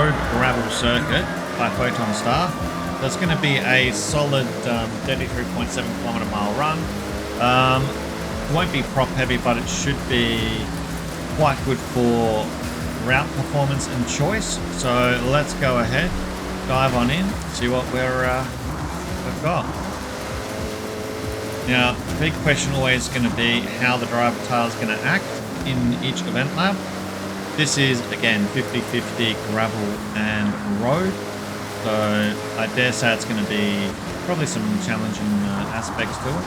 road gravel circuit by PHOTONSTAR. So it's going to be a solid 33.7 kilometer mile run. It won't be prop heavy, but it should be quite good for route performance and choice. So let's go ahead, dive on in, see what we've got. Now, the big question always going to be how the driver tail is going to act in each event lap. This is, again, 50-50 gravel and road. So I dare say it's going to be probably some challenging aspects to it.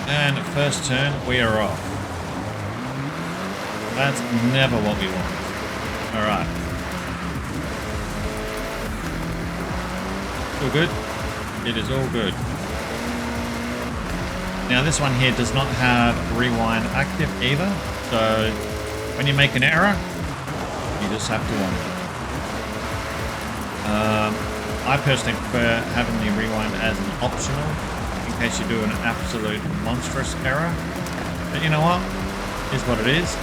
And first turn, we are off. That's never what we want. Alright. All good? It is all good. Now this one here does not have rewind active either, so when you make an error, you just have to one. I personally prefer having the rewind as an optional in case you do an absolute monstrous error. But you know what? Is what it is.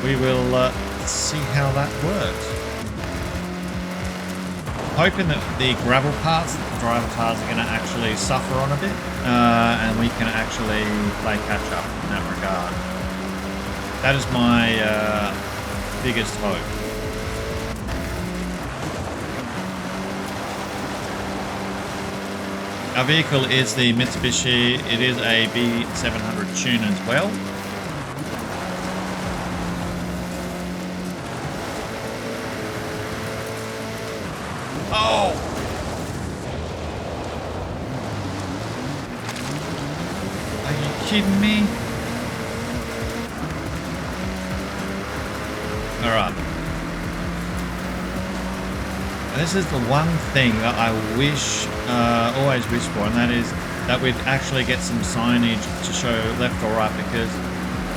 We will see how that works. Hoping that the gravel parts, the driver cars are going to actually suffer on a bit, and we can actually play catch up in that regard. That is my biggest hope. Our vehicle is the Mitsubishi. It is a B700 tune as well. Oh! Are you kidding me? Alright. This is the one thing that I wish, always wish for, and that is that we'd actually get some signage to show left or right, because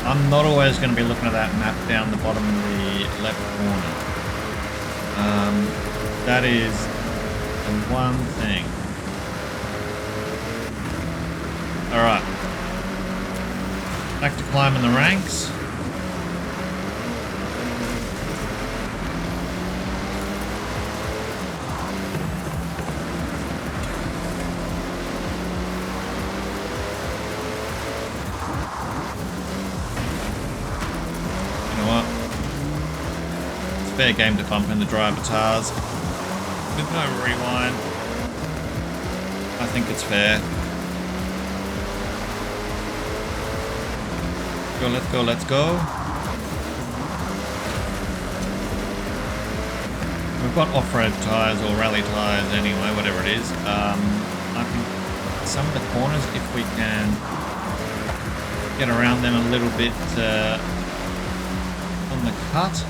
I'm not always going to be looking at that map down the bottom of the left corner. That is the one thing. Alright. Back to climbing the ranks. Fair game to bump in the driver tars with no rewind. I think it's fair. Go, let's go, let's go. We've got off-road tyres or rally tyres anyway, whatever it is. I think some of the corners, if we can get around them a little bit on the cut.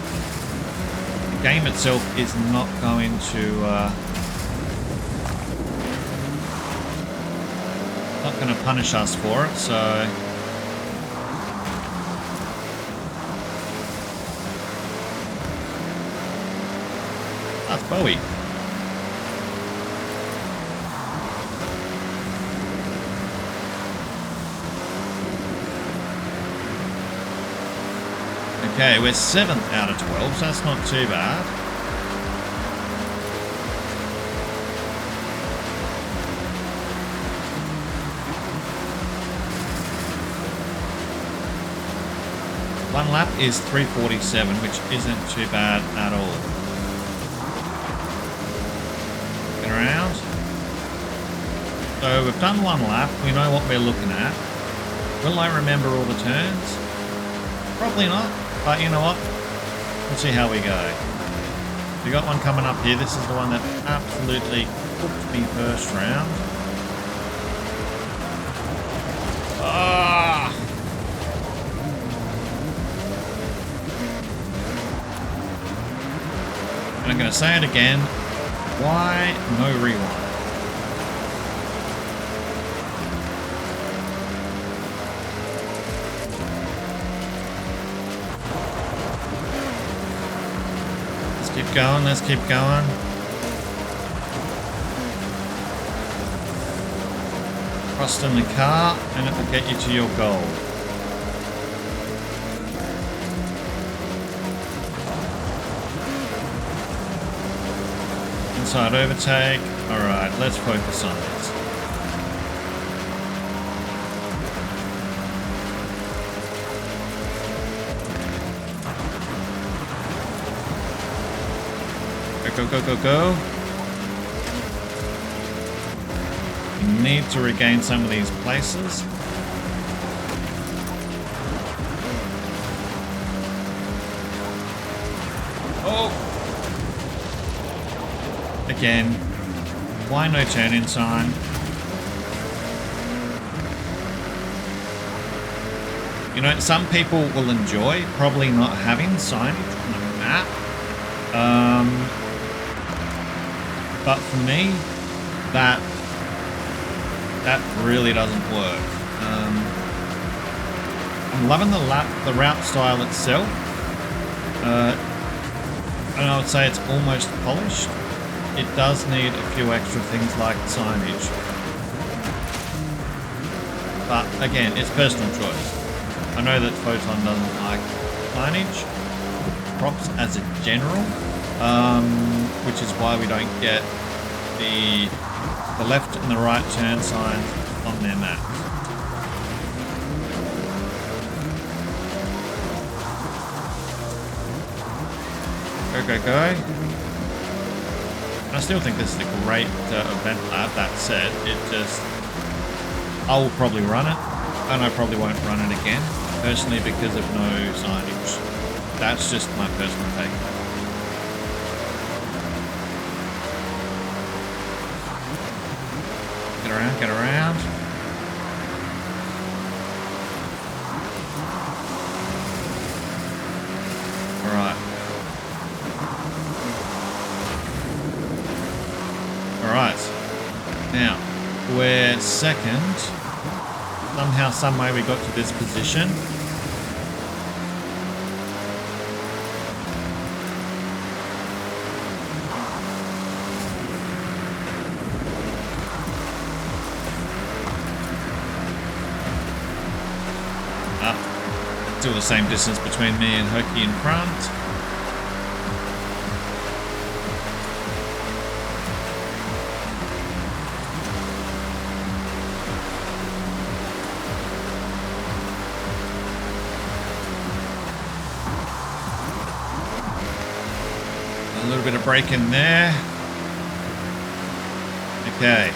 The game itself is not going to punish us for it, so that's Bowie. Okay, we're 7th out of 12, so that's not too bad. One lap is 3:47, which isn't too bad at all. Get around. So we've done one lap, we know what we're looking at. Will I remember all the turns? Probably not. But you know what? We'll see how we go. We got one coming up here. This is the one that absolutely cooked me first round. Ah! And I'm going to say it again. Why no rewind? Keep going, let's keep going. Trust in the car and it will get you to your goal. inside overtake. Alright, let's focus on this. Go, go, go, go. We need to regain some of these places. Oh! Again, why no turn-in sign? You know, some people will enjoy probably not having signage on the map. But for me, that really doesn't work. I'm loving the route style itself. And I would say it's almost polished. It does need a few extra things like signage. But again, it's personal choice. I know that Photon doesn't like signage, props as a general, which is why we don't get the left and the right turn signs on their maps. Go, go, go. I still think this is a great event lab. That said, I will probably run it, and I probably won't run it again, personally, because of no signage. That's just my personal take. Get around, get around. Alright. Alright. Now, we're second. Somehow, someway we got to this position. Still the same distance between me and Hoki in front. A little bit of break in there. Okay.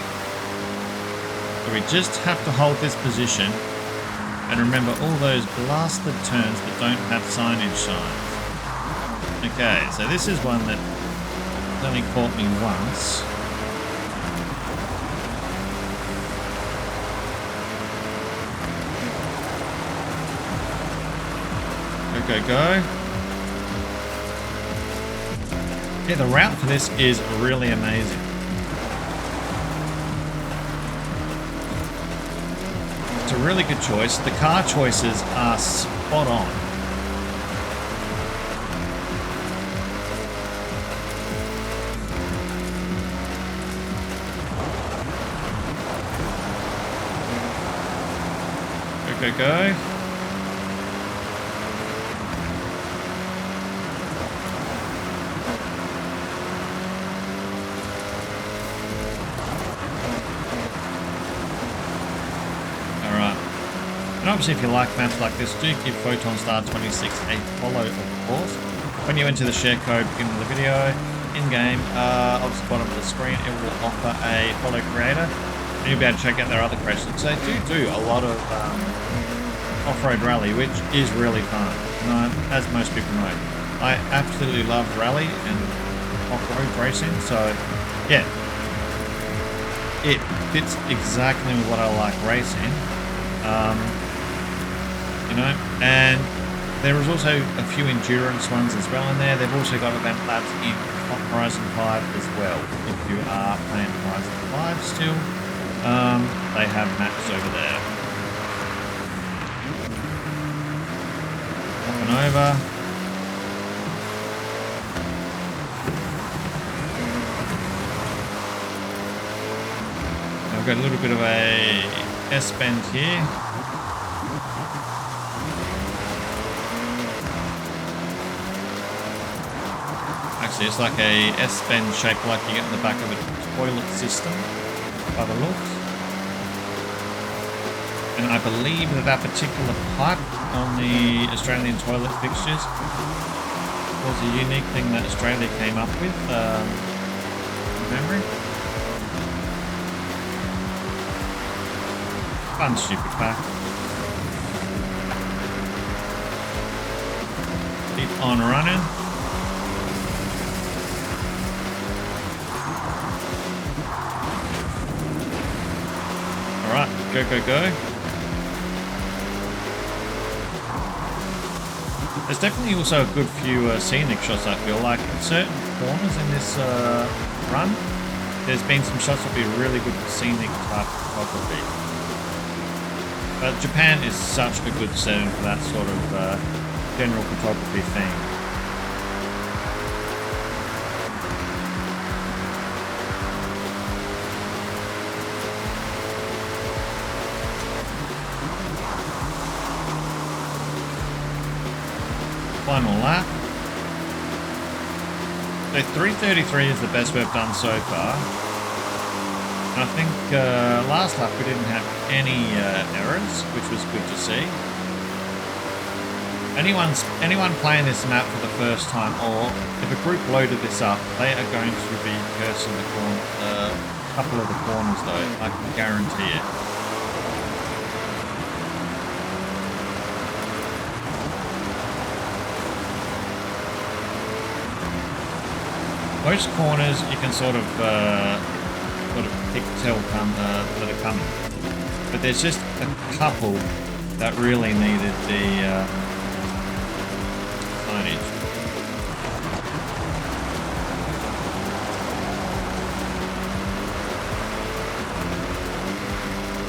So we just have to hold this position. And remember all those blasted turns that don't have signage signs. Okay, so this is one that only caught me once. Go, go, go. Yeah, the route for this is really amazing. It's a really good choice. The car choices are spot on. Go, go, go. Obviously, if you like maps like this, do give PHOTONSTAR26 a follow, of course. When you enter the share code beginning of the video, in-game, obviously bottom of the screen, it will offer a follow creator, and you'll be able to check out their other creations. They do a lot of off-road rally, which is really fun. You know, as most people know, I absolutely love rally and off-road racing, so yeah, it fits exactly what I like racing. You know, and there is also a few endurance ones as well in there. They've also got event labs in Horizon 5 as well. If you are playing Horizon 5 still, they have maps over there. Hopping over. Now we've got a little bit of a S-bend here. see. It's like a S-bend shape like you get in the back of a toilet system by the looks. And I believe that that particular pipe on the Australian toilet fixtures was a unique thing that Australia came up with, from memory. Fun, stupid fact. Keep on running. Alright, go, go, go. There's definitely also a good few scenic shots, I feel like. In certain corners in this run, there's been some shots that would be really good for scenic type photography. But Japan is such a good setting for that sort of general photography theme. Final lap. So 3:33 is the best we've done so far. And I think last lap we didn't have any errors, which was good to see. Anyone playing this map for the first time, or if a group loaded this up, they are going to be cursing the couple of the corners though, I can guarantee it. Most corners you can sort of tell that are coming, but there's just a couple that really needed the signage.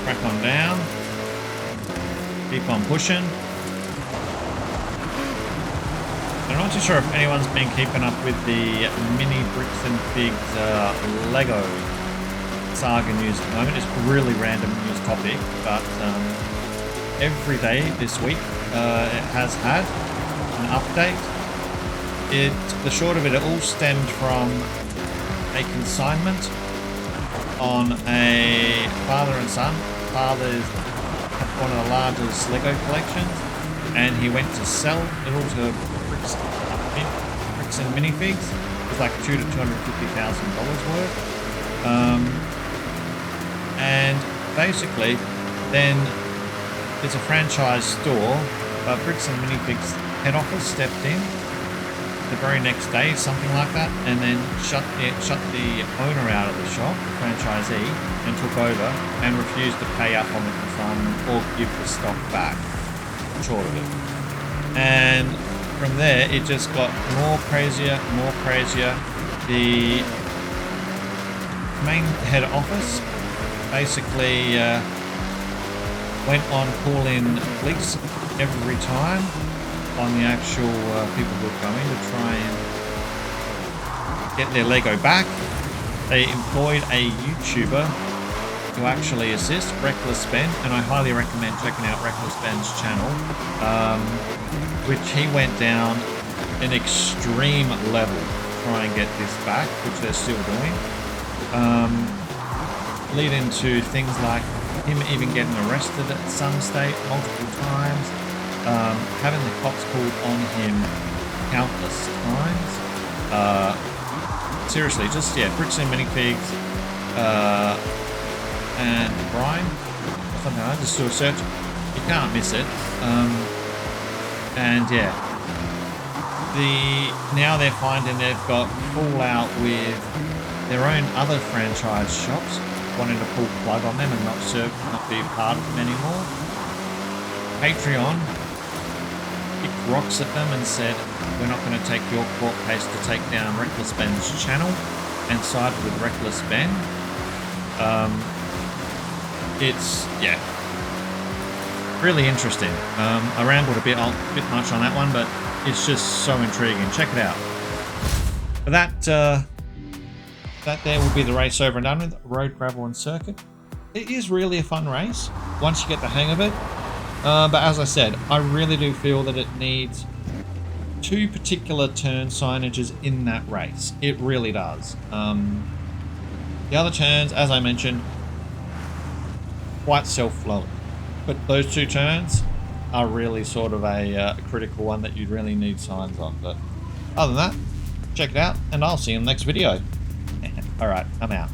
Crack on down, keep on pushing. I'm not too sure if anyone's been keeping up with the mini Bricks and Figs Lego saga news at the moment. It's a really random news topic, but every day this week it has had an update. The short of it, it all stemmed from a consignment on a father and son. Father's one of the largest Lego collections, and he went to sell it all to Bricks and minifigs. It's like $200,000 to $250,000 worth. And basically, then it's a franchise store, but Bricks and Minifigs head office stepped in the very next day, something like that, and then shut the owner out of the shop, the franchisee, and took over and refused to pay up on the consignment or give the stock back. Short of it. And from there, it just got more crazier. The main head office basically went on calling police every time on the actual people who were coming to try and get their Lego back. They employed a YouTuber to actually assist, Reckless Ben, and I highly recommend checking out Reckless Ben's channel, which he went down an extreme level to try and get this back, which they're still doing. Leading to things like him even getting arrested at some state multiple times, having the cops called on him countless times. Seriously, just, yeah, Bricks and Minifigs, and Brian, something like that, just do a search, you can't miss it. And yeah, now they're finding they've got fallout with their own other franchise shops wanting to pull plug on them and not be a part of them anymore. Patreon kicked rocks at them and said, we're not going to take your court case to take down Reckless Ben's channel, and sided with Reckless Ben. It's, yeah, really interesting. I rambled a bit much on that one, but it's just so intriguing. Check it out. But that there will be the race over and done with. Road, gravel and circuit. It is really a fun race once you get the hang of it. But as I said, I really do feel that it needs two particular turn signages in that race. It really does. The other turns, as I mentioned, quite self-flowing. But those two turns are really sort of a critical one that you'd really need signs on. But other than that, check it out, and I'll see you in the next video. All right, I'm out.